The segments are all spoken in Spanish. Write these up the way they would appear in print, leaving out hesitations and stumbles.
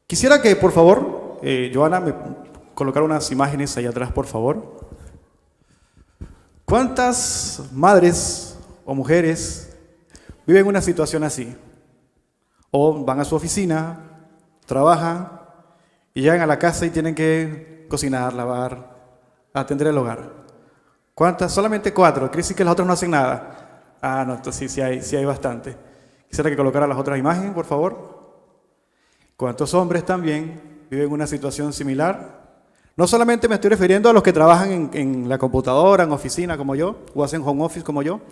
Quisiera que, por favor, Joana, me colocara unas imágenes ahí atrás, por favor. ¿Cuántas madres o mujeres viven una situación así? O van a su oficina, trabajan y llegan a la casa y tienen que cocinar, lavar, atender el hogar. ¿Cuántas? Solamente 4. ¿Quiere decir que las otras no hacen nada? Ah, no, entonces sí hay bastante. Quisiera que colocara las otras imágenes, por favor. ¿Cuántos hombres también viven una situación similar? No solamente me estoy refiriendo a los que trabajan en la computadora, en oficina como yo, o hacen home office como yo,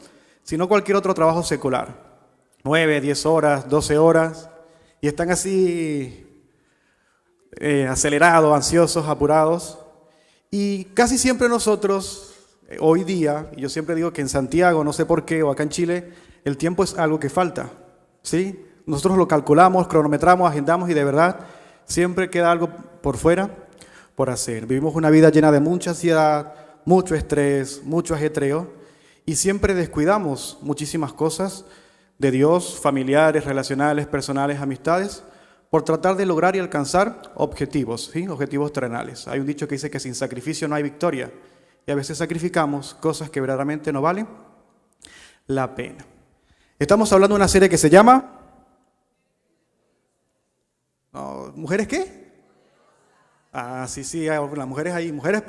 sino cualquier otro trabajo secular. 9, 10 horas, 12 horas, y están así acelerados, ansiosos, apurados. Y casi siempre nosotros, hoy día, y yo siempre digo que en Santiago, no sé por qué, o acá en Chile, el tiempo es algo que falta, ¿sí? Nosotros lo calculamos, cronometramos, agendamos y de verdad siempre queda algo por fuera por hacer. Vivimos una vida llena de mucha ansiedad, mucho estrés, mucho ajetreo y siempre descuidamos muchísimas cosas de Dios, familiares, relacionales, personales, amistades, por tratar de lograr y alcanzar objetivos, ¿sí? Objetivos terrenales. Hay un dicho que dice que sin sacrificio no hay victoria y a veces sacrificamos cosas que verdaderamente no valen la pena. Estamos hablando de una serie que se llama... ¿Mujeres qué? Ah, sí, las mujeres ahí, mujeres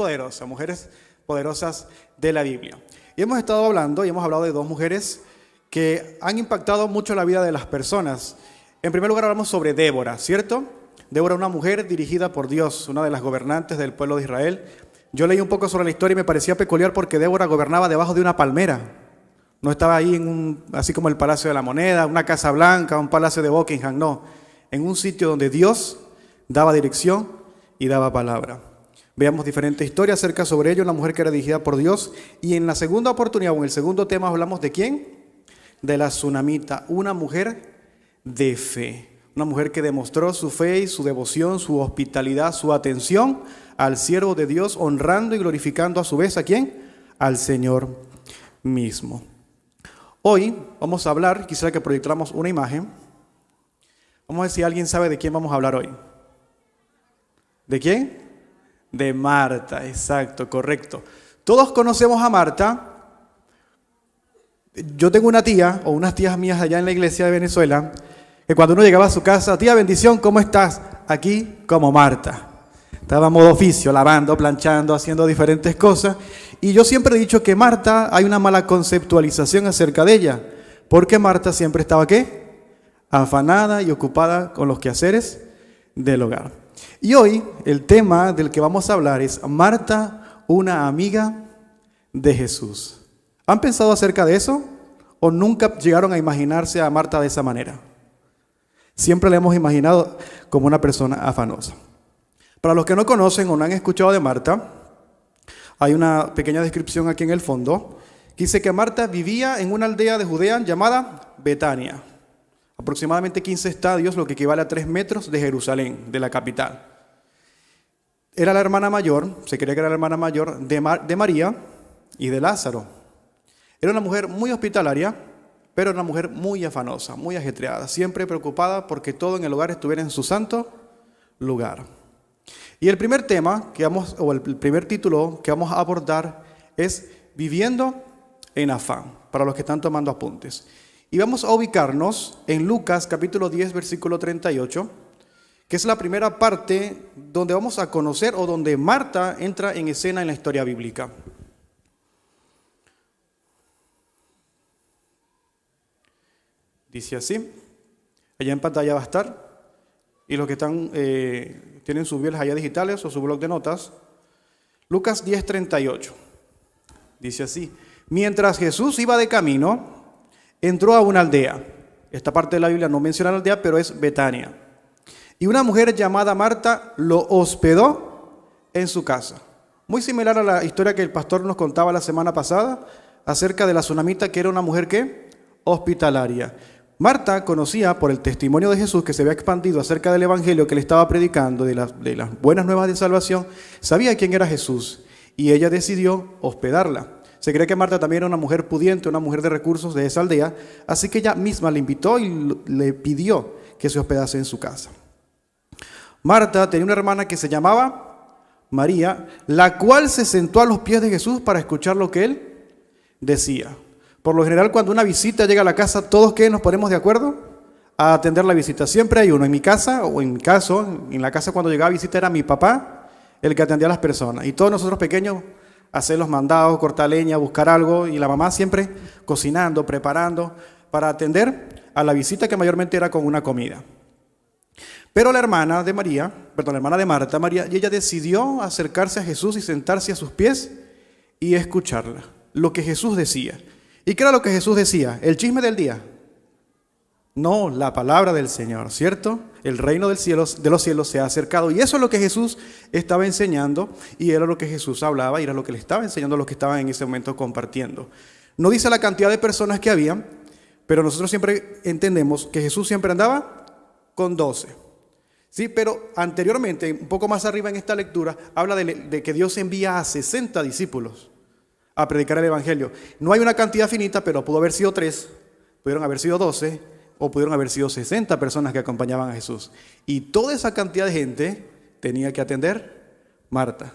poderosas de la Biblia. Y hemos estado hablando y hemos hablado de 2 mujeres que han impactado mucho la vida de las personas. En primer lugar hablamos sobre Débora, ¿cierto? Débora, una mujer dirigida por Dios, una de las gobernantes del pueblo de Israel. Yo leí un poco sobre la historia y me parecía peculiar porque Débora gobernaba debajo de una palmera. No estaba ahí así como el Palacio de la Moneda, una Casa Blanca, un palacio de Buckingham, no. En un sitio donde Dios daba dirección y daba palabra. Veamos diferentes historias acerca sobre ello, una mujer que era dirigida por Dios. Y en la segunda oportunidad, o en el segundo tema, hablamos de ¿quién? De la Tsunamita, una mujer de fe. Una mujer que demostró su fe y su devoción, su hospitalidad, su atención al siervo de Dios, honrando y glorificando a su vez ¿a quién? Al Señor mismo. Hoy vamos a hablar, quisiera que proyectáramos una imagen. Vamos a ver si alguien sabe de quién vamos a hablar hoy. ¿De quién? De Marta, exacto, correcto. Todos conocemos a Marta. Yo tengo una tía, o unas tías mías allá en la iglesia de Venezuela, que cuando uno llegaba a su casa, tía, bendición, ¿cómo estás? Aquí como Marta. Estaba en modo oficio, lavando, planchando, haciendo diferentes cosas. Y yo siempre he dicho que Marta, hay una mala conceptualización acerca de ella. Porque Marta siempre estaba, ¿qué? Afanada y ocupada con los quehaceres del hogar. Y hoy el tema del que vamos a hablar es Marta, una amiga de Jesús. ¿Han pensado acerca de eso? ¿O nunca llegaron a imaginarse a Marta de esa manera? Siempre la hemos imaginado como una persona afanosa. Para los que no conocen o no han escuchado de Marta, hay una pequeña descripción aquí en el fondo, que dice que Marta vivía en una aldea de Judea llamada Betania. Aproximadamente 15 estadios, lo que equivale a 3 metros de Jerusalén, de la capital. Era la hermana mayor, se creía que era la hermana mayor de María y de Lázaro. Era una mujer muy hospitalaria, pero una mujer muy afanosa, muy ajetreada, siempre preocupada porque todo en el hogar estuviera en su santo lugar. Y el primer tema, el primer título que vamos a abordar es Viviendo en afán, para los que están tomando apuntes. Y vamos a ubicarnos en Lucas capítulo 10, versículo 38, que es la primera parte donde vamos a conocer o donde Marta entra en escena en la historia bíblica. Dice así, allá en pantalla va a estar, y los que están, tienen sus bielas allá digitales o su blog de notas, Lucas 10, 38, dice así, mientras Jesús iba de camino, entró a una aldea. Esta parte de la Biblia no menciona la aldea, pero es Betania. Y una mujer llamada Marta lo hospedó en su casa. Muy similar a la historia que el pastor nos contaba la semana pasada acerca de la Tsunamita, que era una mujer ¿qué? Hospitalaria. Marta conocía por el testimonio de Jesús que se había expandido acerca del evangelio que le estaba predicando, de las buenas nuevas de salvación, sabía quién era Jesús y ella decidió hospedarla. Se cree que Marta también era una mujer pudiente, una mujer de recursos de esa aldea, así que ella misma le invitó y le pidió que se hospedase en su casa. Marta tenía una hermana que se llamaba María, la cual se sentó a los pies de Jesús para escuchar lo que él decía. Por lo general, cuando una visita llega a la casa, ¿todos qué nos ponemos de acuerdo? A atender la visita. Siempre hay uno. En mi casa, o en mi caso, en la casa cuando llegaba a visita era mi papá el que atendía a las personas. Y todos nosotros pequeños, hacer los mandados, cortar leña, buscar algo. Y la mamá siempre cocinando, preparando para atender a la visita que mayormente era con una comida. Pero la hermana de Marta, María, y ella decidió acercarse a Jesús y sentarse a sus pies y escucharla, lo que Jesús decía. ¿Y qué era lo que Jesús decía? ¿El chisme del día? No, la palabra del Señor, ¿cierto? El reino de los cielos se ha acercado. Y eso es lo que Jesús estaba enseñando, y era lo que Jesús hablaba, y era lo que le estaba enseñando a los que estaban en ese momento compartiendo. No dice la cantidad de personas que había, pero nosotros siempre entendemos que Jesús siempre andaba con 12. Sí, pero anteriormente, un poco más arriba en esta lectura, habla de que Dios envía a 60 discípulos a predicar el Evangelio. No hay una cantidad finita, pero pudo haber sido 3, pudieron haber sido 12, o pudieron haber sido 60 personas que acompañaban a Jesús. Y toda esa cantidad de gente tenía que atender Marta.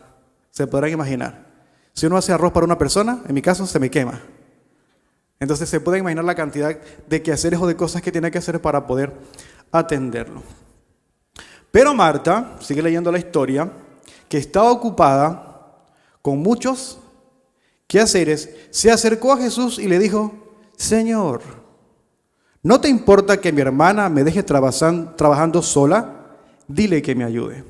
Se podrán imaginar. Si uno hace arroz para una persona, en mi caso se me quema. Entonces se puede imaginar la cantidad de quehaceres o de cosas que tiene que hacer para poder atenderlo. Pero Marta, sigue leyendo la historia, que estaba ocupada con muchos quehaceres, se acercó a Jesús y le dijo: Señor, ¿no te importa que mi hermana me deje trabajando sola? Dile que me ayude.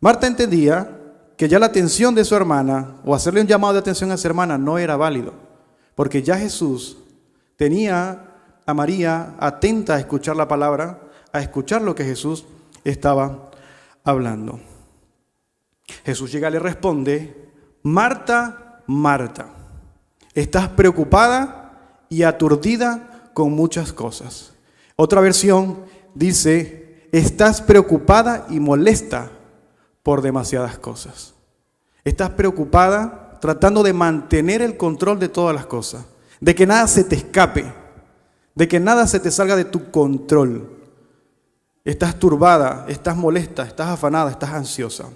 Marta entendía que ya la atención de su hermana, o hacerle un llamado de atención a su hermana, no era válido, porque ya Jesús tenía a María atenta a escuchar la palabra, a escuchar lo que Jesús estaba hablando. Jesús llega y le responde: Marta, Marta, estás preocupada y aturdida con muchas cosas. Otra versión dice: estás preocupada y molesta por demasiadas cosas. Estás preocupada tratando de mantener el control de todas las cosas, de que nada se te escape, de que nada se te salga de tu control. Estás turbada, estás molesta, estás afanada, estás ansiosa.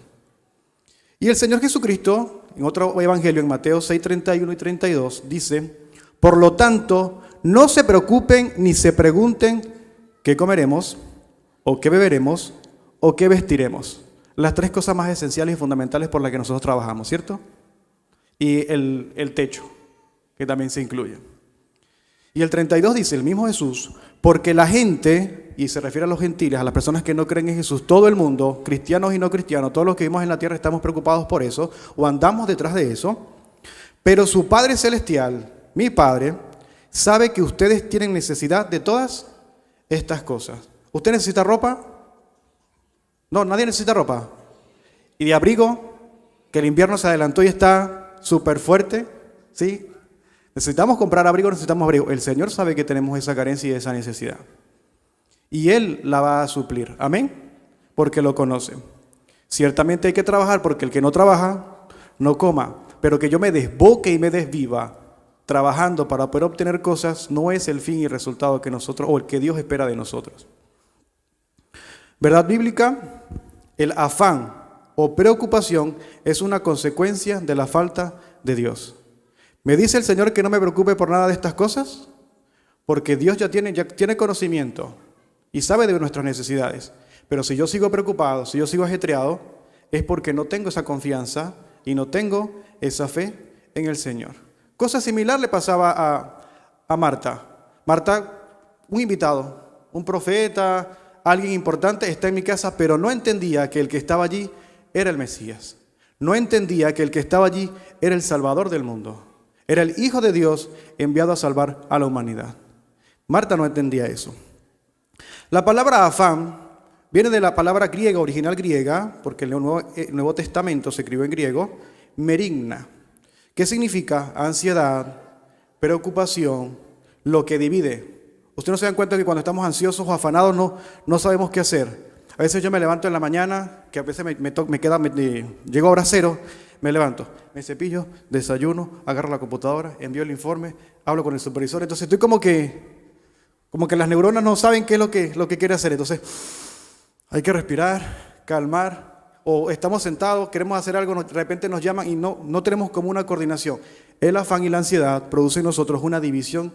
Y el Señor Jesucristo, en otro evangelio, en Mateo 6, 31 y 32, dice: por lo tanto, no se preocupen ni se pregunten qué comeremos, o qué beberemos, o qué vestiremos. Las 3 cosas más esenciales y fundamentales por las que nosotros trabajamos, ¿cierto? Y el techo, que también se incluye. Y el 32 dice, el mismo Jesús: porque la gente, y se refiere a los gentiles, a las personas que no creen en Jesús, todo el mundo, cristianos y no cristianos, todos los que vivimos en la tierra estamos preocupados por eso, o andamos detrás de eso, pero su Padre Celestial, mi Padre, sabe que ustedes tienen necesidad de todas estas cosas. ¿Usted necesita ropa? No, nadie necesita ropa. ¿Y de abrigo? Que el invierno se adelantó y está súper fuerte, ¿sí? Necesitamos comprar abrigo, necesitamos abrigo. El Señor sabe que tenemos esa carencia y esa necesidad. Y Él la va a suplir. Amén. Porque lo conoce. Ciertamente hay que trabajar, porque el que no trabaja, no coma. Pero que yo me desboque y me desviva trabajando para poder obtener cosas, no es el fin y resultado que nosotros, o el que Dios espera de nosotros. ¿Verdad bíblica? El afán o preocupación es una consecuencia de la falta de Dios. ¿Me dice el Señor que no me preocupe por nada de estas cosas? Porque Dios ya tiene conocimiento y sabe de nuestras necesidades. Pero si yo sigo preocupado, si yo sigo ajetreado, es porque no tengo esa confianza y no tengo esa fe en el Señor. Cosa similar le pasaba a Marta. Marta, un invitado, un profeta, alguien importante está en mi casa, pero no entendía que el que estaba allí era el Mesías. No entendía que el que estaba allí era el Salvador del mundo. Era el Hijo de Dios enviado a salvar a la humanidad. Marta no entendía eso. La palabra afán viene de la palabra griega, original griega, porque el Nuevo Testamento se escribió en griego, merigna, que significa ansiedad, preocupación, lo que divide. Ustedes no se dan cuenta que cuando estamos ansiosos o afanados no sabemos qué hacer. A veces yo me levanto en la mañana, que a veces llego a hora cero, me levanto, me cepillo, desayuno, agarro la computadora, envío el informe, hablo con el supervisor. Entonces estoy como que las neuronas no saben qué es lo que quiere hacer. Entonces hay que respirar, calmar, o estamos sentados, queremos hacer algo, de repente nos llaman y no tenemos como una coordinación. El afán y la ansiedad producen en nosotros una división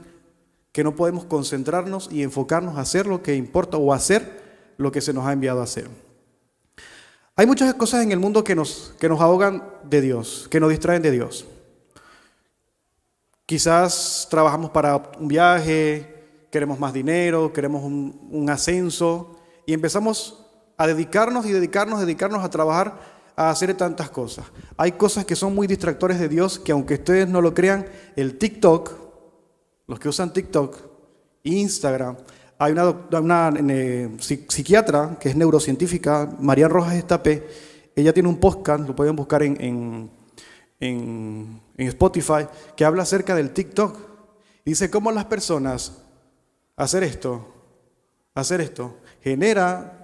que no podemos concentrarnos y enfocarnos a hacer lo que importa o hacer lo que se nos ha enviado a hacer. Hay muchas cosas en el mundo que nos ahogan de Dios, que nos distraen de Dios. Quizás trabajamos para un viaje, queremos más dinero, queremos un ascenso y empezamos a dedicarnos a trabajar, a hacer tantas cosas. Hay cosas que son muy distractores de Dios que aunque ustedes no lo crean, el TikTok, los que usan TikTok, Instagram, hay una psiquiatra que es neurocientífica, Marian Rojas Estapé, ella tiene un podcast, lo pueden buscar en Spotify, que habla acerca del TikTok. Y dice cómo las personas hacer esto, genera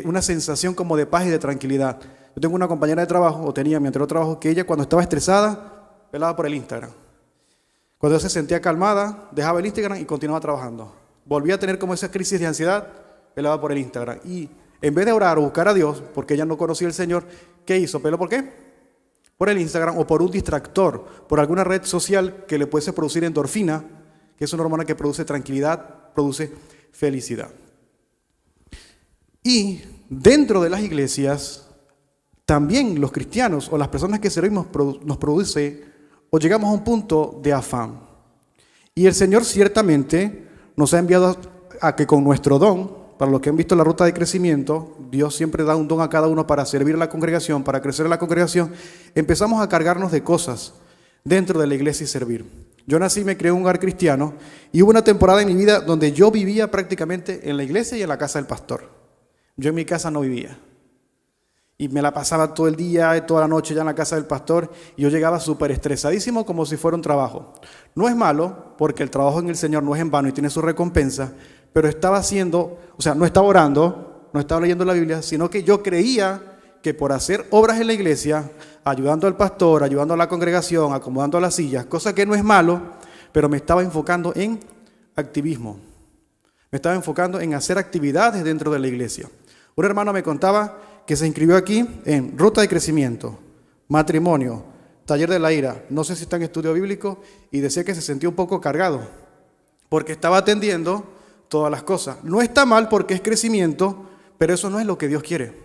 una sensación como de paz y de tranquilidad. Yo tengo una compañera de trabajo, o tenía mi anterior trabajo, que ella cuando estaba estresada, pelaba por el Instagram. Cuando ella se sentía calmada, dejaba el Instagram y continuaba trabajando. Volvía a tener como esa crisis de ansiedad, pelaba por el Instagram. Y en vez de orar o buscar a Dios, porque ella no conocía al Señor, ¿qué hizo? ¿Peló por qué? Por el Instagram o por un distractor, por alguna red social que le puede producir endorfina, que es una hormona que produce tranquilidad, produce felicidad. Y dentro de las iglesias, también los cristianos o las personas que servimos nos produce o llegamos a un punto de afán. Y el Señor ciertamente nos ha enviado a que con nuestro don, para los que han visto la ruta de crecimiento, Dios siempre da un don a cada uno para servir a la congregación, para crecer en la congregación, empezamos a cargarnos de cosas dentro de la iglesia y servir. Yo nací y me crié en un hogar cristiano y hubo una temporada en mi vida donde yo vivía prácticamente en la iglesia y en la casa del pastor. Yo en mi casa no vivía. Y me la pasaba todo el día, toda la noche ya en la casa del pastor y yo llegaba súper estresadísimo como si fuera un trabajo. No es malo porque el trabajo en el Señor no es en vano y tiene su recompensa, pero estaba haciendo, no estaba orando, no estaba leyendo la Biblia, sino que yo creía que por hacer obras en la iglesia, ayudando al pastor, ayudando a la congregación, acomodando las sillas, cosa que no es malo, pero me estaba enfocando en activismo. Me estaba enfocando en hacer actividades dentro de la iglesia. Un hermano me contaba que se inscribió aquí en Ruta de Crecimiento, Matrimonio, Taller de la Ira, no sé si está en estudio bíblico, y decía que se sentía un poco cargado, porque estaba atendiendo todas las cosas. No está mal porque es crecimiento, pero eso no es lo que Dios quiere.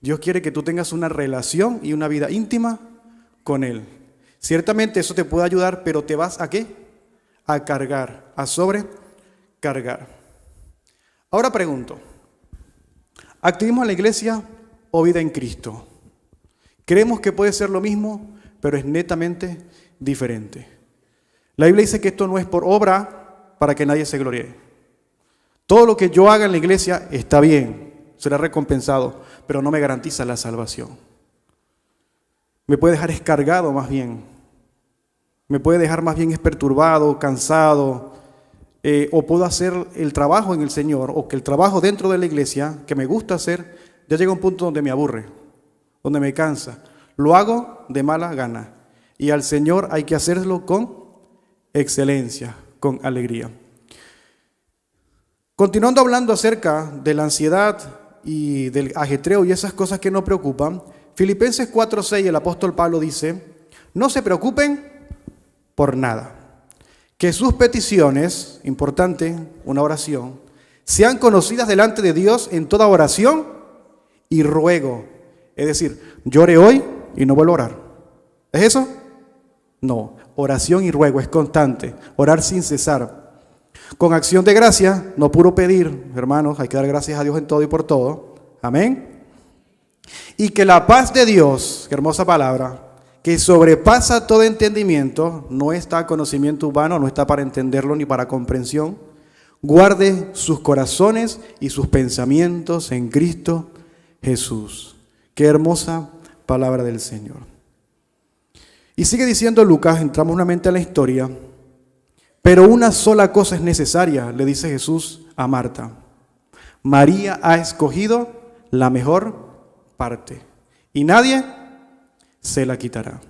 Dios quiere que tú tengas una relación y una vida íntima con Él. Ciertamente eso te puede ayudar, pero te vas ¿a qué? A cargar, a sobrecargar. Ahora pregunto, ¿activismo en la iglesia o vida en Cristo? Creemos que puede ser lo mismo, pero es netamente diferente. La Biblia dice que esto no es por obra para que nadie se gloríe. Todo lo que yo haga en la iglesia está bien, será recompensado, pero no me garantiza la salvación. Me puede dejar descargado más bien. Me puede dejar más bien perturbado, cansado, o puedo hacer el trabajo en el Señor, o que el trabajo dentro de la iglesia, que me gusta hacer, ya llega a un punto donde me aburre, donde me cansa. Lo hago de mala gana. Y al Señor hay que hacerlo con excelencia, con alegría. Continuando hablando acerca de la ansiedad y del ajetreo y esas cosas que nos preocupan, Filipenses 4:6, el apóstol Pablo dice, no se preocupen por nada. Que sus peticiones, importante, una oración, sean conocidas delante de Dios en toda oración y ruego. Es decir, yo oré hoy y no vuelvo a orar. ¿Es eso? No, oración y ruego es constante, orar sin cesar. Con acción de gracia, no puro pedir, hermanos, hay que dar gracias a Dios en todo y por todo. Amén. Y que la paz de Dios, qué hermosa palabra, que sobrepasa todo entendimiento, no está a conocimiento humano, no está para entenderlo ni para comprensión, guarde sus corazones y sus pensamientos en Cristo Jesús. Qué hermosa palabra del Señor. Y sigue diciendo Lucas, entramos nuevamente a la historia, pero una sola cosa es necesaria, le dice Jesús a Marta. María ha escogido la mejor parte y nadie se la quitará.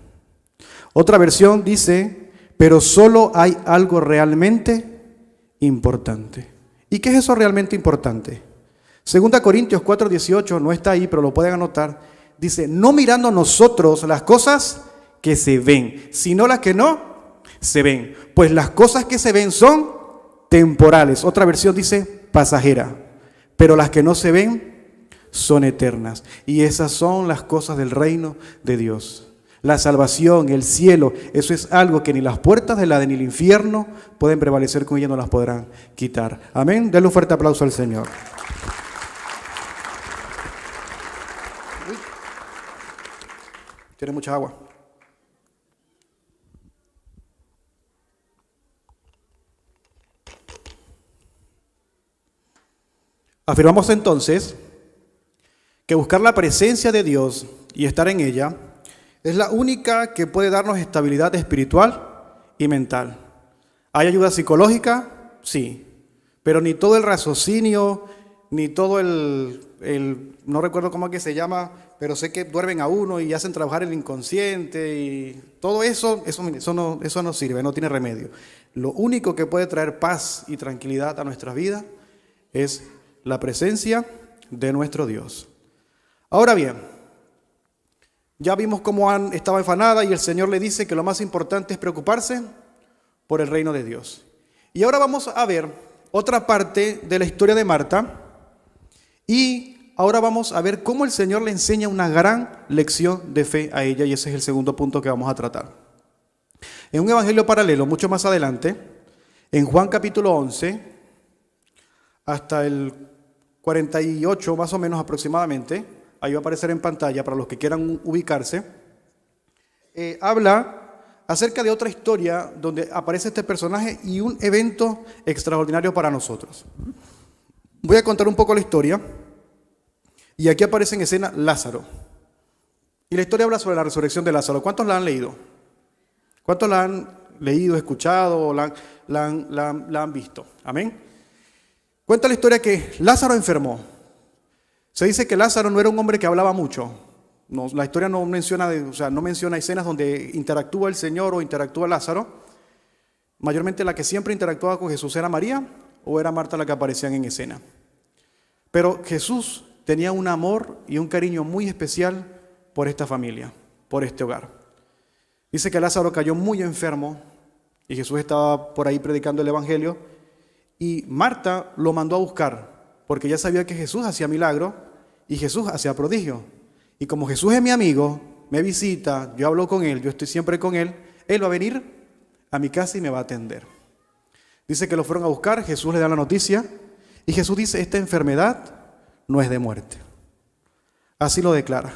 Otra versión dice, pero solo hay algo realmente importante. ¿Y qué es eso realmente importante? Segunda Corintios 4:18, no está ahí, pero lo pueden anotar. Dice, no mirando nosotros las cosas que se ven, sino las que no se ven. Pues las cosas que se ven son temporales. Otra versión dice pasajera. Pero las que no se ven son eternas. Y esas son las cosas del reino de Dios. La salvación, el cielo, eso es algo que ni las puertas del Hades ni el infierno pueden prevalecer con ella, no las podrán quitar. Amén. Denle un fuerte aplauso al Señor. Tiene mucha agua. Afirmamos entonces que buscar la presencia de Dios y estar en ella es la única que puede darnos estabilidad espiritual y mental. ¿Hay ayuda psicológica? Sí, pero ni todo el raciocinio, ni todo no recuerdo cómo es que se llama, pero sé que duermen a uno y hacen trabajar el inconsciente y todo eso no sirve, no tiene remedio. Lo único que puede traer paz y tranquilidad a nuestras vidas es la presencia de nuestro Dios. Ahora bien, ya vimos cómo Ann estaba afanada y el Señor le dice que lo más importante es preocuparse por el reino de Dios. Y ahora vamos a ver otra parte de la historia de Marta y ahora vamos a ver cómo el Señor le enseña una gran lección de fe a ella y ese es el segundo punto que vamos a tratar. En un evangelio paralelo, mucho más adelante, en Juan capítulo 11, hasta el 48 más o menos aproximadamente, ahí va a aparecer en pantalla para los que quieran ubicarse, habla acerca de otra historia donde aparece este personaje y un evento extraordinario para nosotros. Voy a contar un poco la historia y aquí aparece en escena Lázaro. Y la historia habla sobre la resurrección de Lázaro. ¿Cuántos la han leído? ¿Cuántos la han leído, escuchado o la han visto? Amén. Cuenta la historia que Lázaro enfermó. Se dice que Lázaro no era un hombre que hablaba mucho. No, la historia no menciona, no menciona escenas donde interactúa el Señor o interactúa Lázaro. Mayormente la que siempre interactuaba con Jesús era María o era Marta la que aparecían en escena. Pero Jesús tenía un amor y un cariño muy especial por esta familia, por este hogar. Dice que Lázaro cayó muy enfermo y Jesús estaba por ahí predicando el evangelio y Marta lo mandó a buscar porque ya sabía que Jesús hacía milagro y Jesús hacía prodigio. Y como Jesús es mi amigo, me visita, yo hablo con él, yo estoy siempre con él, él va a venir a mi casa y me va a atender. Dice que lo fueron a buscar, Jesús le da la noticia y Jesús dice, esta enfermedad no es de muerte. Así lo declara.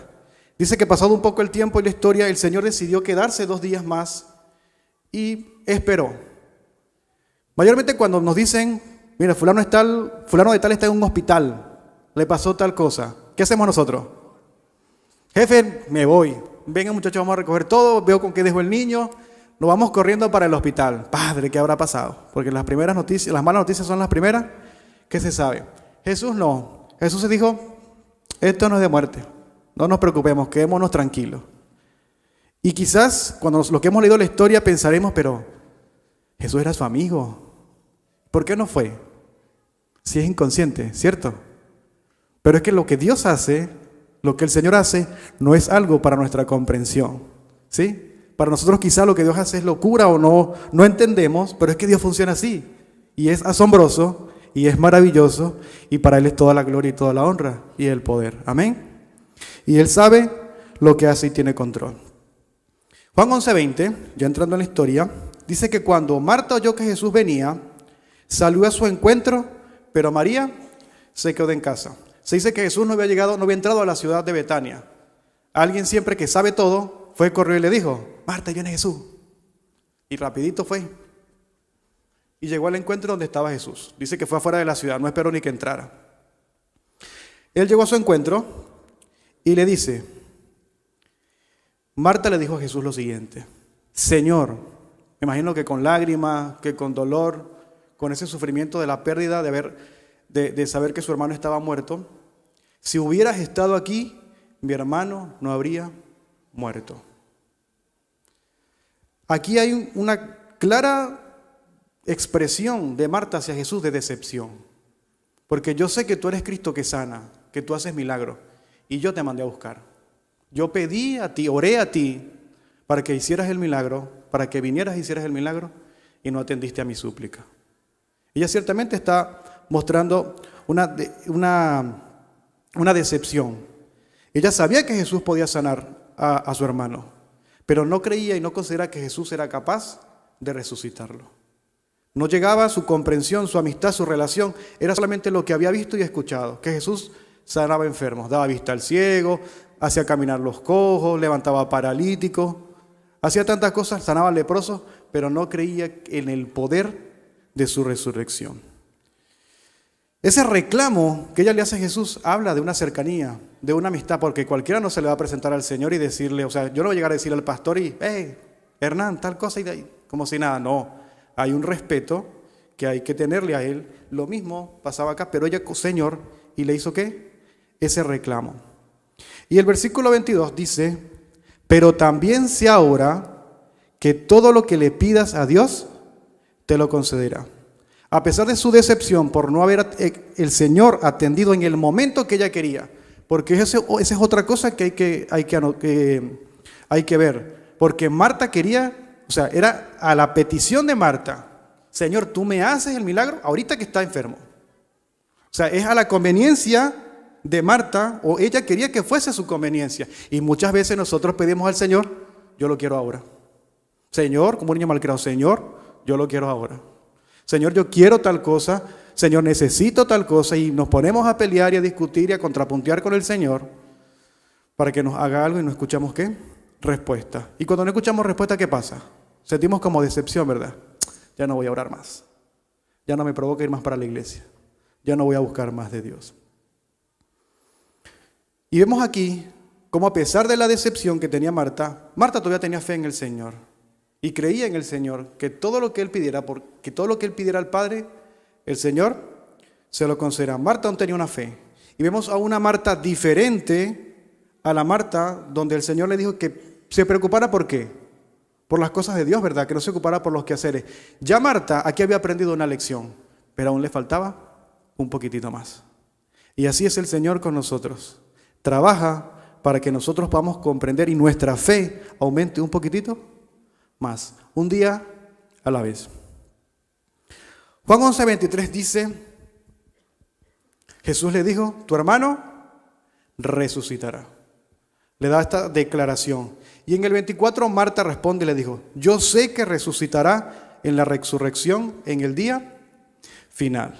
Dice que pasado un poco el tiempo y la historia, el Señor decidió quedarse 2 días más y esperó. Mayormente cuando nos dicen, mira, fulano de tal está en un hospital, le pasó tal cosa, ¿qué hacemos nosotros? Jefe, me voy. Venga muchachos, vamos a recoger todo, veo con qué dejo el niño, nos vamos corriendo para el hospital. Padre, ¿qué habrá pasado? Porque las primeras noticias, las malas noticias son las primeras que se sabe. Jesús no. Jesús se dijo, esto no es de muerte. No nos preocupemos, quedémonos tranquilos. Y quizás cuando los que hemos leído la historia pensaremos, pero Jesús era su amigo. ¿Por qué no fue? Si es inconsciente, ¿cierto? Pero es que lo que Dios hace, lo que el Señor hace, no es algo para nuestra comprensión, ¿sí? Para nosotros quizá lo que Dios hace es locura o no entendemos, pero es que Dios funciona así. Y es asombroso, y es maravilloso, y para Él es toda la gloria y toda la honra y el poder. Amén. Y Él sabe lo que hace y tiene control. Juan 11:20, ya entrando en la historia, dice que cuando Marta oyó que Jesús venía, salió a su encuentro, pero María se quedó en casa. Se dice que Jesús no había entrado a la ciudad de Betania. Alguien siempre que sabe todo, fue, corrió y le dijo, Marta, viene Jesús. Y rapidito fue. Y llegó al encuentro donde estaba Jesús. Dice que fue afuera de la ciudad, no esperó ni que entrara. Él llegó a su encuentro y le dice, Marta le dijo a Jesús lo siguiente, Señor, me imagino que con lágrimas, que con dolor, con ese sufrimiento de la pérdida de saber que su hermano estaba muerto, si hubieras estado aquí, mi hermano no habría muerto. Aquí hay una clara expresión de Marta hacia Jesús de decepción. porque yo sé que tú eres Cristo que sana, que tú haces milagros, y yo te mandé a buscar. Yo pedí a ti, oré a ti, para que hicieras el milagro, para que vinieras y hicieras el milagro, y no atendiste a mi súplica. Ella ciertamente está mostrando una decepción. Ella sabía que Jesús podía sanar a su hermano, pero no creía y no consideraba que Jesús era capaz de resucitarlo. No llegaba a su comprensión, su amistad, su relación. Era solamente lo que había visto y escuchado, que Jesús sanaba enfermos, daba vista al ciego, hacía caminar los cojos, levantaba paralíticos, hacía tantas cosas, sanaba leprosos, pero no creía en el poder de su resurrección. Ese reclamo que ella le hace a Jesús habla de una cercanía, de una amistad, porque cualquiera no se le va a presentar al Señor y decirle, o sea, yo no voy a llegar a decirle al pastor y, hey, Hernán, tal cosa, y de ahí, como si nada, no. Hay un respeto que hay que tenerle a él. Lo mismo pasaba acá, pero ella, Señor, ¿y le hizo qué? Ese reclamo. Y el versículo 22 dice, pero también sé ahora que todo lo que le pidas a Dios, te lo concederá. A pesar de su decepción por no haber el Señor atendido en el momento que ella quería, porque esa es otra cosa que hay que ver, porque Marta quería, o sea, era a la petición de Marta, Señor, tú me haces el milagro ahorita que está enfermo. O sea, es a la conveniencia de Marta, o ella quería que fuese su conveniencia, y muchas veces nosotros pedimos al Señor, yo lo quiero ahora. Señor, como un niño malcriado, Señor, yo lo quiero ahora. Señor, yo quiero tal cosa, Señor, necesito tal cosa, y nos ponemos a pelear y a discutir y a contrapuntear con el Señor para que nos haga algo y no escuchamos ¿qué? Respuesta. Y cuando no escuchamos respuesta, ¿qué pasa? Sentimos como decepción, ¿verdad? Ya no voy a orar más, ya no me provoca ir más para la iglesia, ya no voy a buscar más de Dios. Y vemos aquí cómo a pesar de la decepción que tenía Marta, Marta todavía tenía fe en el Señor. Y creía en el Señor, que todo lo que Él pidiera, porque todo lo que Él pidiera al Padre, el Señor se lo concederá. Marta aún tenía una fe. Y vemos a una Marta diferente a la Marta donde el Señor le dijo que se preocupara ¿por qué? Por las cosas de Dios, ¿verdad? Que no se ocupara por los quehaceres. Ya Marta aquí había aprendido una lección, pero aún le faltaba un poquitito más. Y así es el Señor con nosotros. Trabaja para que nosotros podamos comprender y nuestra fe aumente un poquitito más, un día a la vez. Juan 11:23 dice, Jesús le dijo, tu hermano resucitará. Le da esta declaración. Y en el 24 Marta responde y le dijo, yo sé que resucitará en la resurrección en el día final.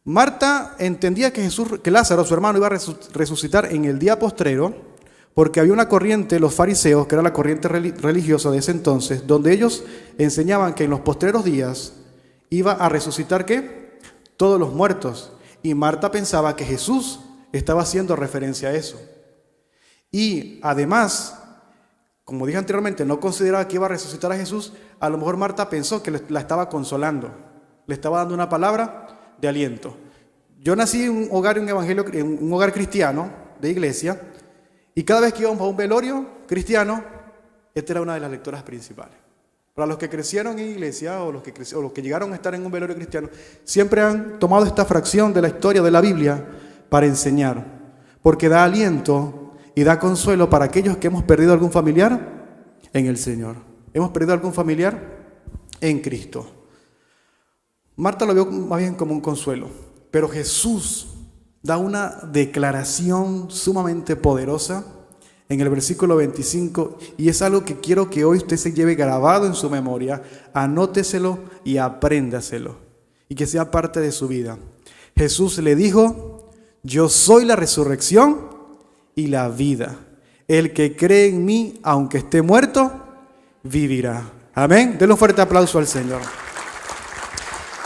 Marta entendía que Lázaro, su hermano, iba a resucitar en el día postrero, porque había una corriente, los fariseos, que era la corriente religiosa de ese entonces, donde ellos enseñaban que en los postreros días iba a resucitar ¿qué? Todos los muertos. Y Marta pensaba que Jesús estaba haciendo referencia a eso. Y además, como dije anteriormente, no consideraba que iba a resucitar a Jesús. A lo mejor Marta pensó que la estaba consolando, le estaba dando una palabra de aliento. Yo nací en un hogar cristiano, de iglesia, y cada vez que íbamos a un velorio cristiano, esta era una de las lecturas principales. Para los que crecieron en iglesia o los que llegaron a estar en un velorio cristiano, siempre han tomado esta fracción de la historia de la Biblia para enseñar, porque da aliento y da consuelo para aquellos que hemos perdido algún familiar en el Señor. Hemos perdido algún familiar en Cristo. Marta lo vio más bien como un consuelo, pero Jesús da una declaración sumamente poderosa en el versículo 25, y es algo que quiero que hoy usted se lleve grabado en su memoria, anóteselo y apréndaselo, y que sea parte de su vida. Jesús le dijo, yo soy la resurrección y la vida. El que cree en mí, aunque esté muerto, vivirá. Amén. Denle un fuerte aplauso al Señor.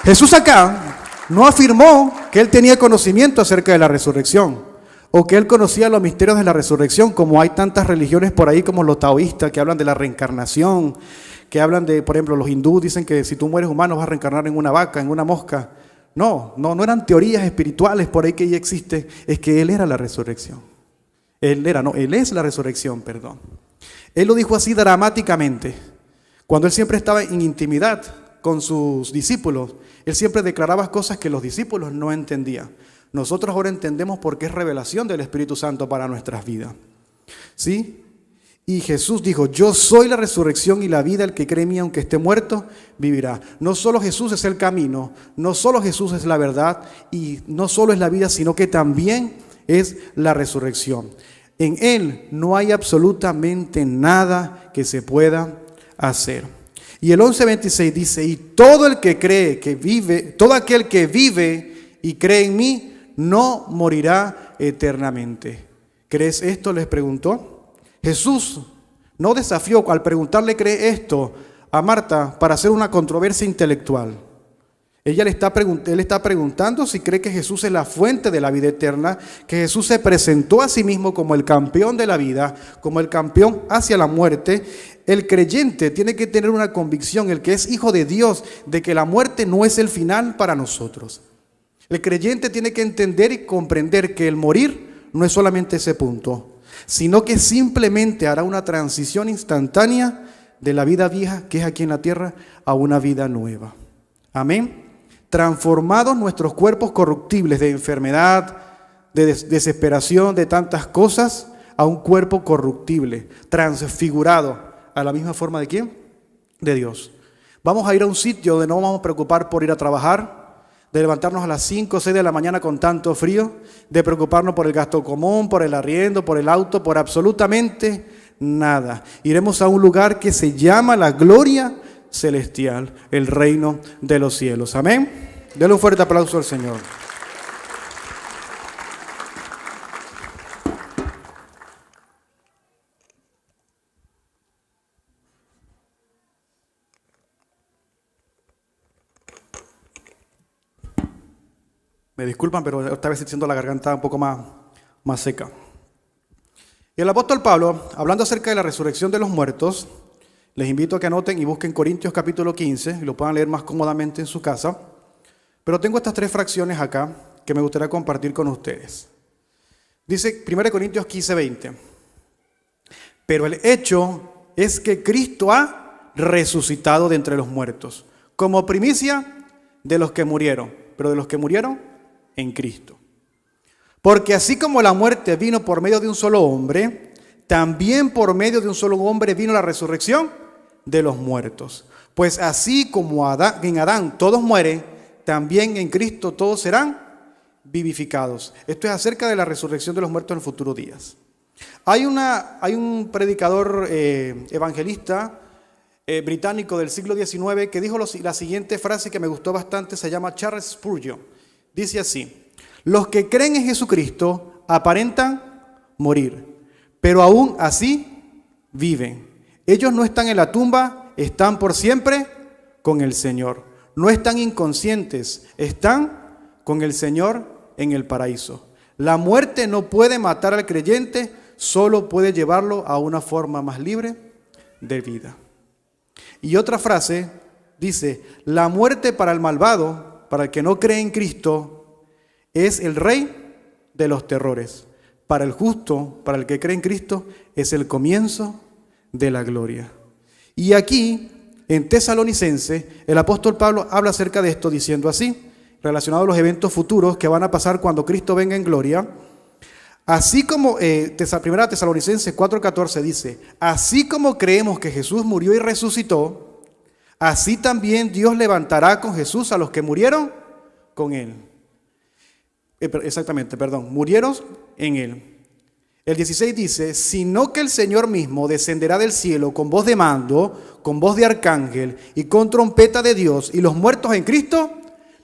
Jesús acá no afirmó que él tenía conocimiento acerca de la resurrección o que él conocía los misterios de la resurrección, como hay tantas religiones por ahí como los taoístas que hablan de la reencarnación, que hablan de, por ejemplo, los hindúes dicen que si tú mueres humano vas a reencarnar en una vaca, en una mosca. No eran teorías espirituales por ahí que ya existe, es que él era la resurrección. Él es la resurrección, perdón. Él lo dijo así dramáticamente, cuando él siempre estaba en intimidad con sus discípulos, Él siempre declaraba cosas que los discípulos no entendían. Nosotros ahora entendemos porque es revelación del Espíritu Santo para nuestras vidas. ¿Sí? Y Jesús dijo, yo soy la resurrección y la vida, el que cree en mí, aunque esté muerto, vivirá. No solo Jesús es el camino, no solo Jesús es la verdad y no solo es la vida, sino que también es la resurrección. En Él no hay absolutamente nada que se pueda hacer. Y el 11:26 dice, y todo el que cree que vive, todo aquel que vive y cree en mí, no morirá eternamente. ¿Crees esto?, les preguntó. Jesús no desafió al preguntarle ¿cree esto? A Marta para hacer una controversia intelectual. Él está preguntando si cree que Jesús es la fuente de la vida eterna, que Jesús se presentó a sí mismo como el campeón de la vida, como el campeón hacia la muerte. El creyente tiene que tener una convicción, el que es hijo de Dios, de que la muerte no es el final para nosotros. El creyente tiene que entender y comprender que el morir no es solamente ese punto, sino que simplemente hará una transición instantánea de la vida vieja, que es aquí en la tierra, a una vida nueva. Amén. Transformados nuestros cuerpos corruptibles de enfermedad, de desesperación, de tantas cosas, a un cuerpo corruptible, transfigurado, a la misma forma ¿de quién? De Dios. Vamos a ir a un sitio donde no vamos a preocupar por ir a trabajar, de levantarnos a las 5 o 6 de la mañana con tanto frío, de preocuparnos por el gasto común, por el arriendo, por el auto, por absolutamente nada. Iremos a un lugar que se llama la gloria celestial, el reino de los cielos. Amén. Denle un fuerte aplauso al Señor. Me disculpan, pero esta vez siento la garganta un poco más seca. Y el apóstol Pablo, hablando acerca de la resurrección de los muertos, les invito a que anoten y busquen Corintios capítulo 15 y lo puedan leer más cómodamente en su casa. Pero tengo estas 3 fracciones acá que me gustaría compartir con ustedes. Dice 1 Corintios 15:20. Pero el hecho es que Cristo ha resucitado de entre los muertos, como primicia de los que murieron, pero de los que murieron en Cristo. Porque así como la muerte vino por medio de un solo hombre, también por medio de un solo hombre vino la resurrección de los muertos. Pues así como en Adán todos mueren, también en Cristo todos serán vivificados. Esto es acerca de la resurrección de los muertos en los futuros días. Hay un predicador evangelista británico del siglo XIX que dijo la siguiente frase que me gustó bastante, se llama Charles Spurgeon. Dice así: los que creen en Jesucristo aparentan morir, pero aún así viven. Ellos no están en la tumba, están por siempre con el Señor. No están inconscientes, están con el Señor en el paraíso. La muerte no puede matar al creyente, solo puede llevarlo a una forma más libre de vida. Y otra frase dice: la muerte para el malvado, para el que no cree en Cristo, es el rey de los terrores. Para el justo, para el que cree en Cristo, es el comienzo de la gloria. Y aquí, en Tesalonicenses, el apóstol Pablo habla acerca de esto diciendo así, relacionado a los eventos futuros que van a pasar cuando Cristo venga en gloria. Así como, 1 Tesalonicenses 4:14 dice: así como creemos que Jesús murió y resucitó, así también Dios levantará con Jesús a los que murieron con Él. Murieron en Él. El 16 dice: sino que el Señor mismo descenderá del cielo con voz de mando, con voz de arcángel y con trompeta de Dios, y los muertos en Cristo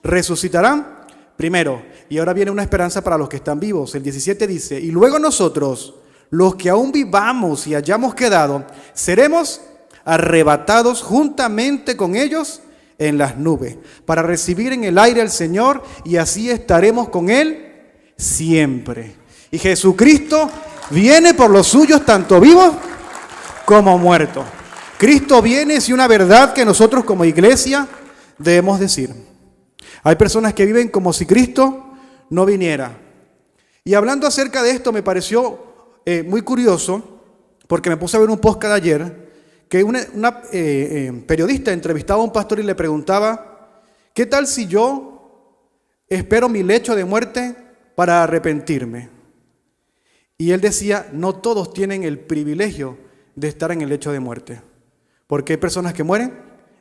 resucitarán primero. Y ahora viene una esperanza para los que están vivos. El 17 dice: y luego nosotros, los que aún vivamos y hayamos quedado, seremos arrebatados juntamente con ellos en las nubes, para recibir en el aire al Señor, y así estaremos con Él siempre. Y Jesucristo viene por los suyos, tanto vivos como muertos. Cristo viene, es una verdad que nosotros como iglesia debemos decir. Hay personas que viven como si Cristo no viniera. Y hablando acerca de esto me pareció muy curioso, porque me puse a ver un podcast ayer que una periodista entrevistaba a un pastor y le preguntaba, ¿qué tal si yo espero mi lecho de muerte para arrepentirme? Y él decía, no todos tienen el privilegio de estar en el lecho de muerte, porque hay personas que mueren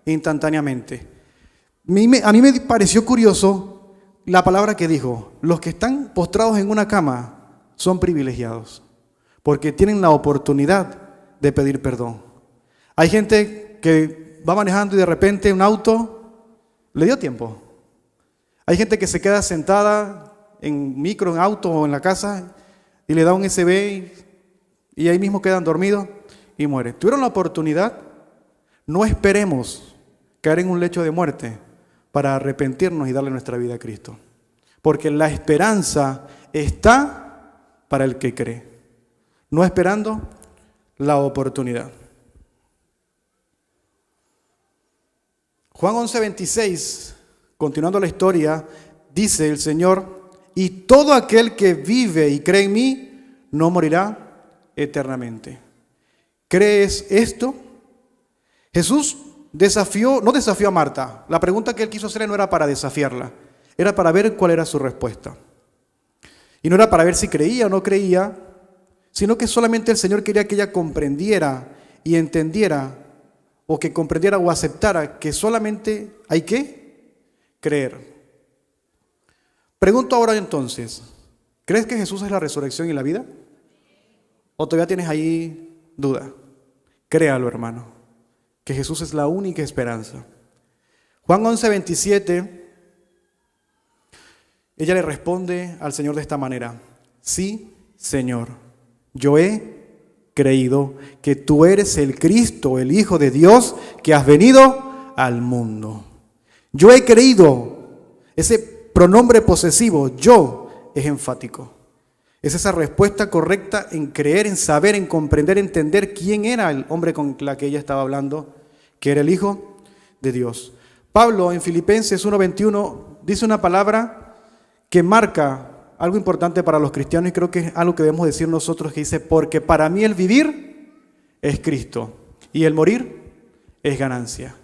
instantáneamente. A mí me pareció curioso la palabra que dijo, los que están postrados en una cama son privilegiados, porque tienen la oportunidad de pedir perdón. Hay gente que va manejando y de repente un auto le dio tiempo. Hay gente que se queda sentada en micro, en auto o en la casa y le da un SB y ahí mismo quedan dormidos y mueren. Tuvieron la oportunidad. No esperemos caer en un lecho de muerte para arrepentirnos y darle nuestra vida a Cristo. Porque la esperanza está para el que cree. No esperando la oportunidad. Juan 11:26, continuando la historia, dice el Señor, y todo aquel que vive y cree en mí, no morirá eternamente. ¿Crees esto? Jesús no desafió a Marta. La pregunta que él quiso hacerle no era para desafiarla, era para ver cuál era su respuesta. Y no era para ver si creía o no creía, sino que solamente el Señor quería que ella comprendiera y entendiera, o que comprendiera o aceptara que solamente hay que creer. Pregunto ahora entonces, ¿crees que Jesús es la resurrección y la vida? ¿O todavía tienes ahí duda? Créalo, hermano, que Jesús es la única esperanza. Juan 11:27, ella le responde al Señor de esta manera, sí, Señor, yo he creído que tú eres el Cristo, el Hijo de Dios, que has venido al mundo. Yo he creído, ese pronombre posesivo, yo, es enfático. Es esa respuesta correcta en creer, en saber, en comprender, entender quién era el hombre con la que ella estaba hablando, que era el Hijo de Dios. Pablo en Filipenses 1:21 dice una palabra que marca algo importante para los cristianos y creo que es algo que debemos decir nosotros, que dice, porque para mí el vivir es Cristo y el morir es ganancia.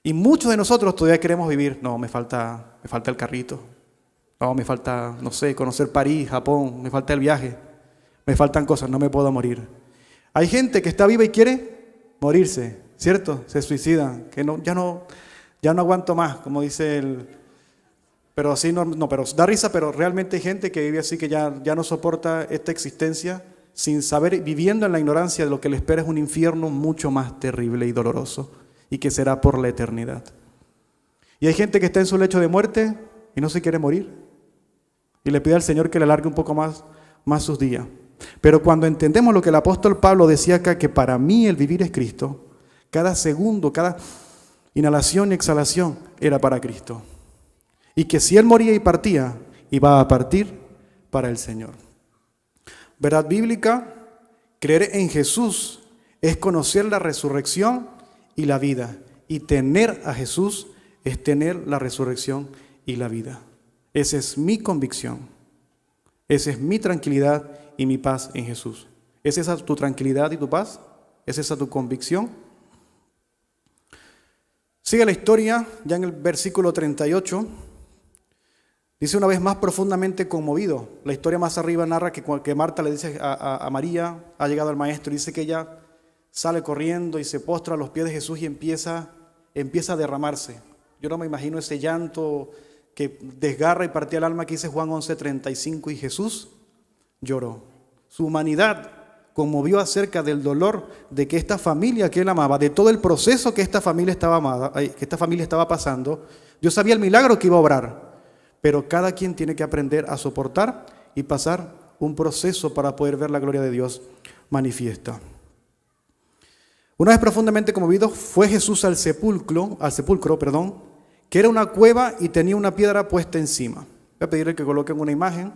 Y muchos de nosotros todavía queremos vivir, no, me falta el carrito, no, me falta, no sé, conocer París, Japón, me falta el viaje, me faltan cosas, no me puedo morir. Hay gente que está viva y quiere morirse, ¿cierto? Se suicida, que ya no aguanto más, como dice el... Pero así pero da risa, pero realmente hay gente que vive así, que ya no soporta esta existencia sin saber, viviendo en la ignorancia de lo que le espera es un infierno mucho más terrible y doloroso y que será por la eternidad. Y hay gente que está en su lecho de muerte y no se quiere morir y le pide al Señor que le alargue un poco más sus días. Pero cuando entendemos lo que el apóstol Pablo decía acá, que para mí el vivir es Cristo, cada segundo, cada inhalación y exhalación era para Cristo. Y que si él moría y partía, iba a partir para el Señor. Verdad bíblica, creer en Jesús es conocer la resurrección y la vida. Y tener a Jesús es tener la resurrección y la vida. Esa es mi convicción. Esa es mi tranquilidad y mi paz en Jesús. ¿Es esa tu tranquilidad y tu paz? ¿Es esa tu convicción? Sigue la historia, ya en el versículo 38. Dice una vez más, profundamente conmovido. La historia más arriba narra que Marta le dice a María, ha llegado el maestro, y dice que ella sale corriendo y se postra a los pies de Jesús y empieza a derramarse. Yo no me imagino ese llanto que desgarra y partía el alma que dice Juan 11:35, y Jesús lloró. Su humanidad conmovió acerca del dolor de que esta familia que él amaba, de todo el proceso que esta familia estaba pasando. Dios sabía el milagro que iba a obrar. Pero cada quien tiene que aprender a soportar y pasar un proceso para poder ver la gloria de Dios manifiesta. Una vez profundamente conmovido, fue Jesús al sepulcro, que era una cueva y tenía una piedra puesta encima. Voy a pedirle que coloquen una imagen,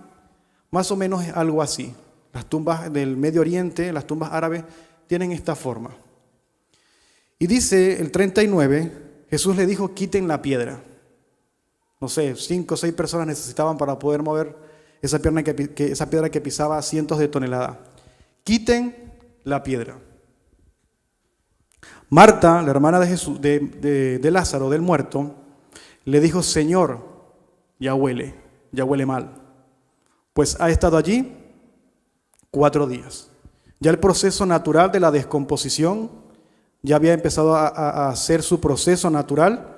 más o menos es algo así. Las tumbas del Medio Oriente, las tumbas árabes, tienen esta forma. Y dice el 39, Jesús le dijo, quiten la piedra. No sé, 5 o 6 personas necesitaban para poder mover esa piedra que pisaba cientos de toneladas. Quiten la piedra. Marta, la hermana de Jesús, de Lázaro, del muerto, le dijo: Señor, ya huele mal, pues ha estado allí 4 días. Ya el proceso natural de la descomposición ya había empezado a hacer su proceso natural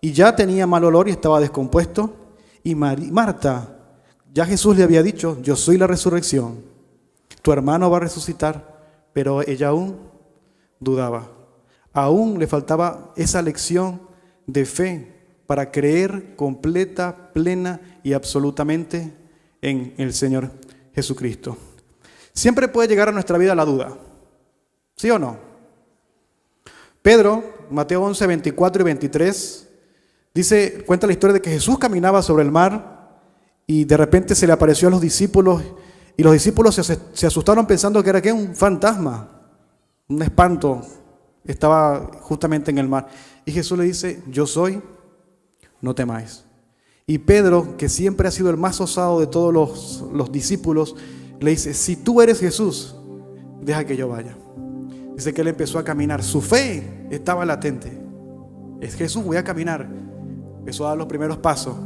y ya tenía mal olor y estaba descompuesto. Y Marta, ya Jesús le había dicho: yo soy la resurrección, tu hermano va a resucitar, pero ella aún dudaba. Aún le faltaba esa lección de fe para creer completa, plena y absolutamente en el Señor Jesucristo. Siempre puede llegar a nuestra vida la duda, ¿sí o no? Pedro, Mateo 11, 24 y 23, cuenta la historia de que Jesús caminaba sobre el mar y de repente se le apareció a los discípulos y los discípulos se asustaron pensando que era un fantasma, un espanto. Estaba justamente en el mar. Y Jesús le dice: yo soy, no temáis. Y Pedro, que siempre ha sido el más osado de todos los discípulos, le dice: si tú eres Jesús, deja que yo vaya. Dice que él empezó a caminar. Su fe estaba latente. Es Jesús, voy a caminar. Empezó a dar los primeros pasos.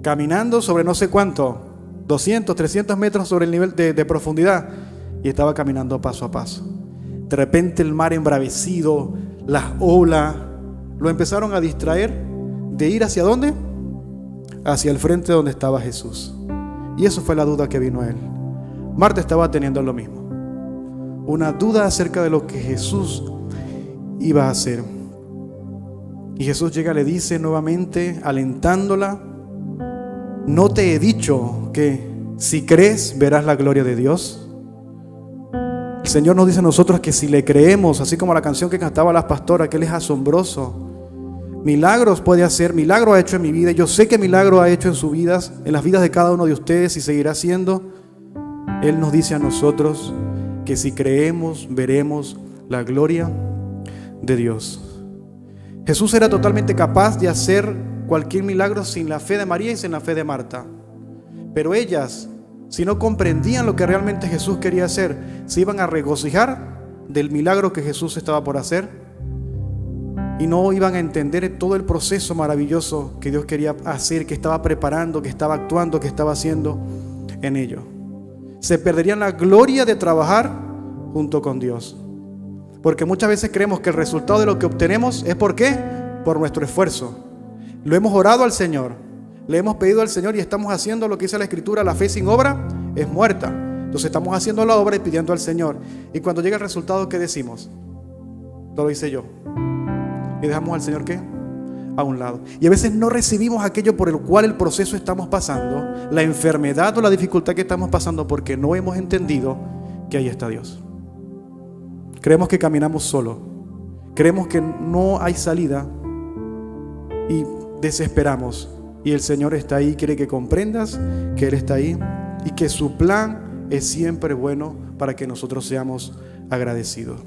Caminando sobre no sé cuánto, 200, 300 metros sobre el nivel de profundidad. Y estaba caminando paso a paso. De repente el mar embravecido, las olas, lo empezaron a distraer de ir ¿hacia dónde? Hacia el frente donde estaba Jesús. Y eso fue la duda que vino a él. Marta estaba teniendo lo mismo. Una duda acerca de lo que Jesús iba a hacer. Y Jesús llega y le dice nuevamente, alentándola: ¿no te he dicho que si crees verás la gloria de Dios? El Señor nos dice a nosotros que si le creemos, así como la canción que cantaba las pastoras, que Él es asombroso. Milagros puede hacer, milagro ha hecho en mi vida. Yo sé que milagro ha hecho en sus vidas, en las vidas de cada uno de ustedes, y seguirá haciendo. Él nos dice a nosotros que si creemos, veremos la gloria de Dios. Jesús era totalmente capaz de hacer cualquier milagro sin la fe de María y sin la fe de Marta. Pero ellas, si no comprendían lo que realmente Jesús quería hacer, se iban a regocijar del milagro que Jesús estaba por hacer y no iban a entender todo el proceso maravilloso que Dios quería hacer, que estaba preparando, que estaba actuando, que estaba haciendo en ello. Se perderían la gloria de trabajar junto con Dios. Porque muchas veces creemos que el resultado de lo que obtenemos es ¿por qué? Por nuestro esfuerzo. Lo hemos orado al Señor, le hemos pedido al Señor y estamos haciendo lo que dice la Escritura: la fe sin obra es muerta. Entonces estamos haciendo la obra y pidiendo al Señor. Y cuando llega el resultado, ¿qué decimos? No lo hice yo. Y dejamos al Señor, ¿qué? A un lado. Y a veces no recibimos aquello por el cual el proceso estamos pasando, la enfermedad o la dificultad que estamos pasando, porque no hemos entendido que ahí está Dios. Creemos que caminamos solo. Creemos que no hay salida y desesperamos. Y el Señor está ahí, quiere que comprendas que Él está ahí y que su plan es siempre bueno para que nosotros seamos agradecidos.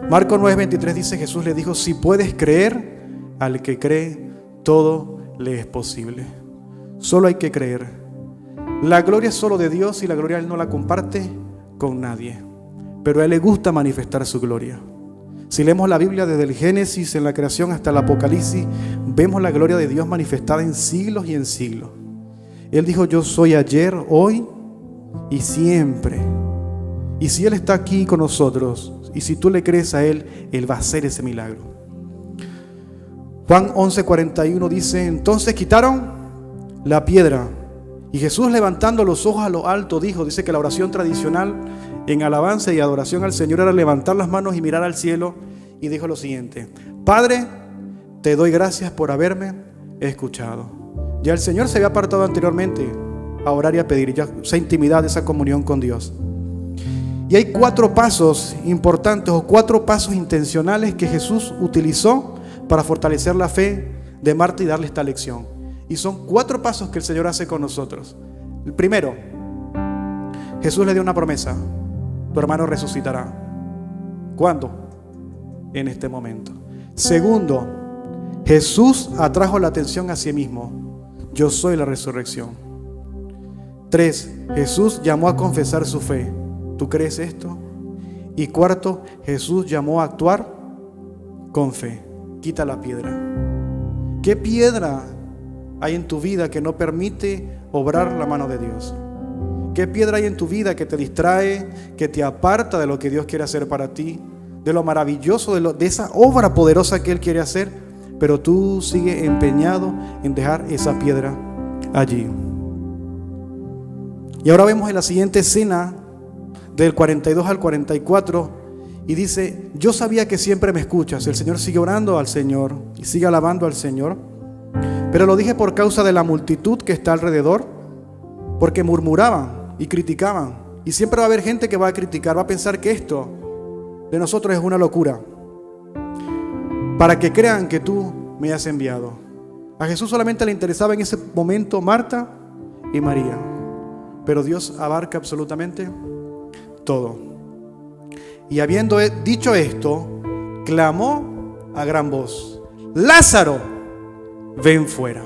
Marcos 9:23 dice: Jesús le dijo: si puedes creer, al que cree, todo le es posible. Solo hay que creer. La gloria es solo de Dios y la gloria Él no la comparte con nadie. Pero a Él le gusta manifestar su gloria. Si leemos la Biblia desde el Génesis, en la creación hasta el Apocalipsis, vemos la gloria de Dios manifestada en siglos y en siglos. Él dijo: yo soy ayer, hoy y siempre. Y si Él está aquí con nosotros, y si tú le crees a Él, Él va a hacer ese milagro. Juan 11:41 dice: entonces quitaron la piedra. Y Jesús, levantando los ojos a lo alto, dice que la oración tradicional en alabanza y adoración al Señor era levantar las manos y mirar al cielo, y dijo lo siguiente: Padre, te doy gracias por haberme escuchado. Ya el Señor se había apartado anteriormente a orar y a pedir, ya esa intimidad, esa comunión con Dios. Y hay 4 pasos importantes o 4 pasos intencionales que Jesús utilizó para fortalecer la fe de Marta y darle esta lección. Y son 4 pasos que el Señor hace con nosotros. El primero, Jesús le dio una promesa: tu hermano resucitará. ¿Cuándo? En este momento. Segundo, Jesús atrajo la atención a sí mismo: yo soy la resurrección. 3, Jesús llamó a confesar su fe: ¿tú crees esto? Y cuarto, Jesús llamó a actuar con fe. Quita la piedra. ¿Qué piedra hay en tu vida que no permite obrar la mano de Dios? ¿Qué piedra hay en tu vida que te distrae, que te aparta de lo que Dios quiere hacer para ti, de lo maravilloso, de esa obra poderosa que Él quiere hacer, pero tú sigues empeñado en dejar esa piedra allí? Y ahora vemos en la siguiente escena, del 42 al 44, y dice: yo sabía que siempre me escuchas. El Señor sigue orando al Señor y sigue alabando al Señor, pero lo dije por causa de la multitud que está alrededor, porque murmuraban y criticaban. Y siempre va a haber gente que va a criticar, va a pensar que esto de nosotros es una locura, para que crean que tú me has enviado. A Jesús solamente le interesaba en ese momento Marta y María, pero Dios abarca absolutamente todo. Y habiendo dicho esto, clamó a gran voz: Lázaro, ven fuera.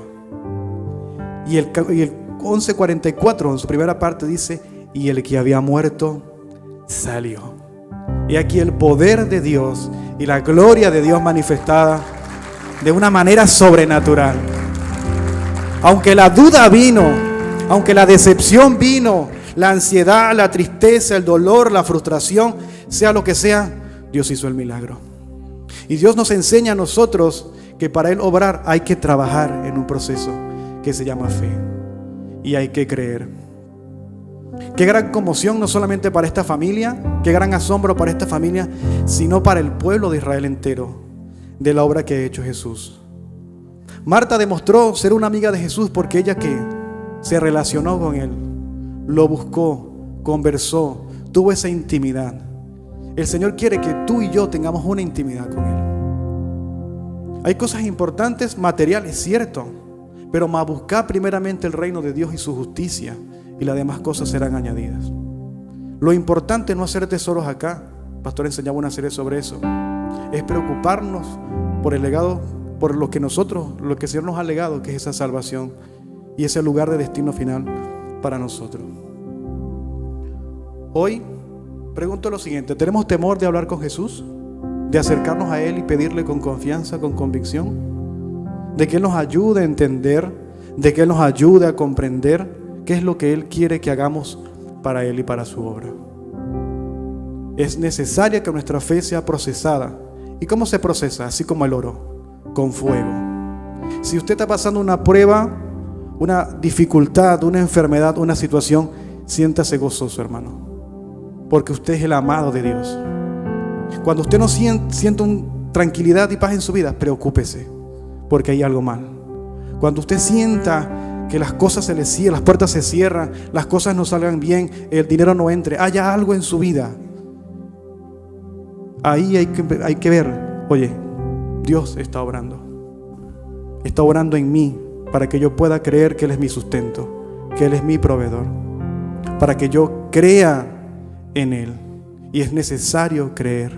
Y el 11:44 en su primera parte dice: y el que había muerto salió. Y aquí el poder de Dios y la gloria de Dios manifestada de una manera sobrenatural. Aunque la duda vino, aunque la decepción vino, la ansiedad, la tristeza, el dolor, la frustración, sea lo que sea, Dios hizo el milagro. Y Dios nos enseña a nosotros que para Él obrar hay que trabajar en un proceso que se llama fe. Y hay que creer. Qué gran conmoción, no solamente para esta familia, qué gran asombro para esta familia, sino para el pueblo de Israel entero, de la obra que ha hecho Jesús. Marta demostró ser una amiga de Jesús porque ella que se relacionó con Él, lo buscó, conversó, tuvo esa intimidad. El Señor quiere que tú y yo tengamos una intimidad con Él. Hay cosas importantes, materiales, cierto, pero más buscar primeramente el reino de Dios y su justicia, y las demás cosas serán añadidas. Lo importante no es hacer tesoros acá. El pastor enseñaba una serie sobre eso. Es preocuparnos por el legado, por lo que el Señor nos ha legado, que es esa salvación y ese lugar de destino final para nosotros. Hoy pregunto lo siguiente: ¿tenemos temor de hablar con Jesús? ¿De acercarnos a Él y pedirle con confianza, con convicción? ¿De que Él nos ayude a entender? ¿De que Él nos ayude a comprender qué es lo que Él quiere que hagamos para Él y para su obra? Es necesaria que nuestra fe sea procesada. ¿Y cómo se procesa? Así como el oro, con fuego. Si usted está pasando una prueba, una dificultad, una enfermedad, una situación, siéntase gozoso, hermano, porque usted es el amado de Dios. Cuando usted no sienta tranquilidad y paz en su vida, preocúpese, porque hay algo mal. Cuando usted sienta que las cosas se le cierran, las puertas se cierran, las cosas no salgan bien, el dinero no entre, haya algo en su vida, ahí hay que ver: oye, Dios está obrando en mí, para que yo pueda creer que Él es mi sustento, que Él es mi proveedor, para que yo crea en Él. Y es necesario creer,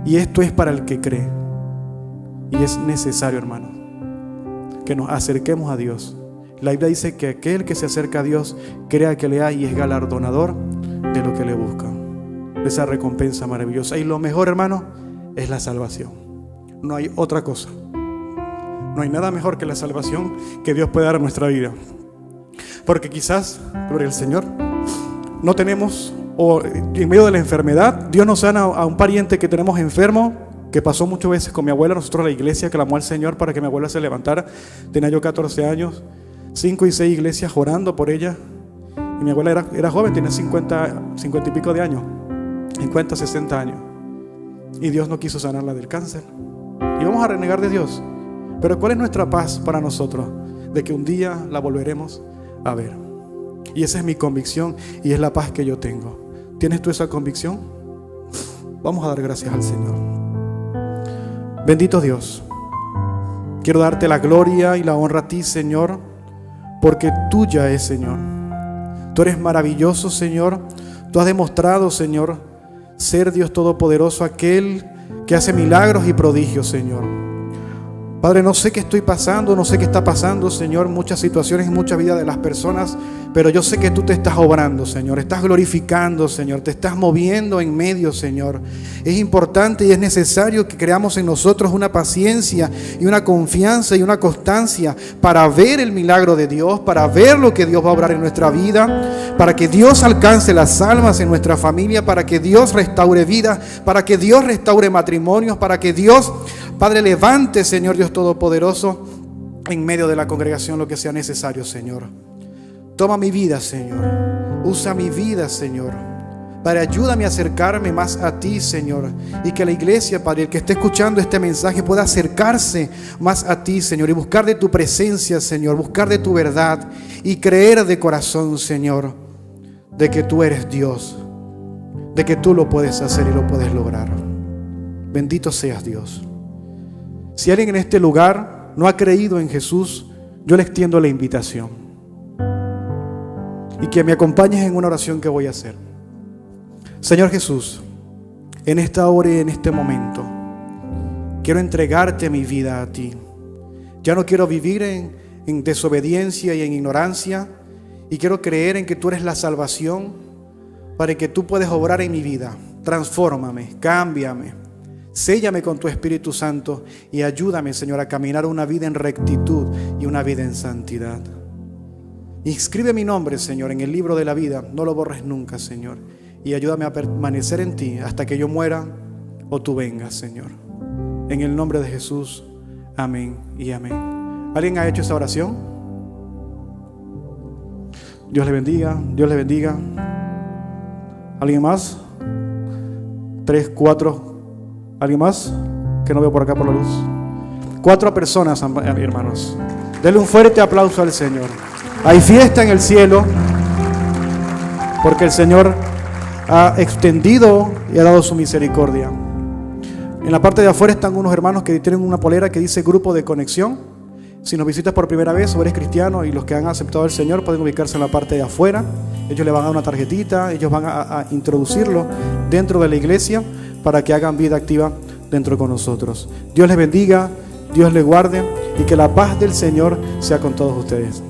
y esto es para el que cree. Y es necesario, hermano, que nos acerquemos a Dios. La Biblia dice que aquel que se acerca a Dios crea que le hay y es galardonador de lo que le busca, de esa recompensa maravillosa. Y lo mejor, hermano, es la salvación. No hay otra cosa. No hay nada mejor que la salvación que Dios puede dar a nuestra vida. Porque quizás, gloria al Señor, no tenemos, o en medio de la enfermedad, Dios nos sana a un pariente que tenemos enfermo, que pasó muchas veces con mi abuela. Nosotros la iglesia clamó al Señor para que mi abuela se levantara. Tenía yo 14 años, 5 y 6 iglesias orando por ella. Y mi abuela era joven, tenía 50 y pico de años, 50, 60 años. Y Dios no quiso sanarla del cáncer. Y vamos a renegar de Dios. Pero ¿cuál es nuestra paz para nosotros? De que un día la volveremos a ver. Y esa es mi convicción y es la paz que yo tengo. ¿Tienes tú esa convicción? Vamos a dar gracias al Señor. Bendito Dios, quiero darte la gloria y la honra a ti, Señor, porque tuya es, Señor. Tú eres maravilloso, Señor. Tú has demostrado, Señor, ser Dios Todopoderoso, aquel que hace milagros y prodigios, Señor. Padre, no sé qué estoy pasando, no sé qué está pasando, Señor, muchas situaciones y mucha vida de las personas, pero yo sé que tú te estás obrando, Señor, estás glorificando, Señor, te estás moviendo en medio, Señor. Es importante y es necesario que creamos en nosotros una paciencia y una confianza y una constancia para ver el milagro de Dios, para ver lo que Dios va a obrar en nuestra vida, para que Dios alcance las almas en nuestra familia, para que Dios restaure vida, para que Dios restaure matrimonios, para que Dios, Padre, levante, Señor Dios Todopoderoso, en medio de la congregación lo que sea necesario, Señor. Toma mi vida, Señor. Usa mi vida, Señor. Padre, ayúdame a acercarme más a ti, Señor. Y que la iglesia, Padre, el que esté escuchando este mensaje pueda acercarse más a ti, Señor. Y buscar de tu presencia, Señor. Buscar de tu verdad. Y creer de corazón, Señor, de que tú eres Dios. De que tú lo puedes hacer y lo puedes lograr. Bendito seas, Dios. Si alguien en este lugar no ha creído en Jesús, yo le extiendo la invitación. Y que me acompañes en una oración que voy a hacer. Señor Jesús, en esta hora y en este momento, quiero entregarte mi vida a ti. Ya no quiero vivir en desobediencia y en ignorancia. Y quiero creer en que tú eres la salvación, para que tú puedes obrar en mi vida. Transfórmame, cámbiame. Séllame con tu Espíritu Santo y ayúdame, Señor, a caminar una vida en rectitud y una vida en santidad. Inscribe mi nombre, Señor, en el libro de la vida. No lo borres nunca, Señor. Y ayúdame a permanecer en ti hasta que yo muera o tú vengas, Señor. En el nombre de Jesús. Amén y amén. ¿Alguien ha hecho esa oración? Dios le bendiga. Dios le bendiga. ¿Alguien más? 3, 4. ¿Alguien más? Que no veo por acá por la luz. 4 personas, hermanos. Denle un fuerte aplauso al Señor. Hay fiesta en el cielo, porque el Señor ha extendido y ha dado su misericordia. En la parte de afuera están unos hermanos que tienen una polera que dice Grupo de Conexión. Si nos visitas por primera vez o eres cristiano, y los que han aceptado al Señor pueden ubicarse en la parte de afuera. Ellos le van a dar una tarjetita, ellos van a introducirlo dentro de la iglesia para que hagan vida activa dentro con nosotros. Dios les bendiga, Dios les guarde y que la paz del Señor sea con todos ustedes.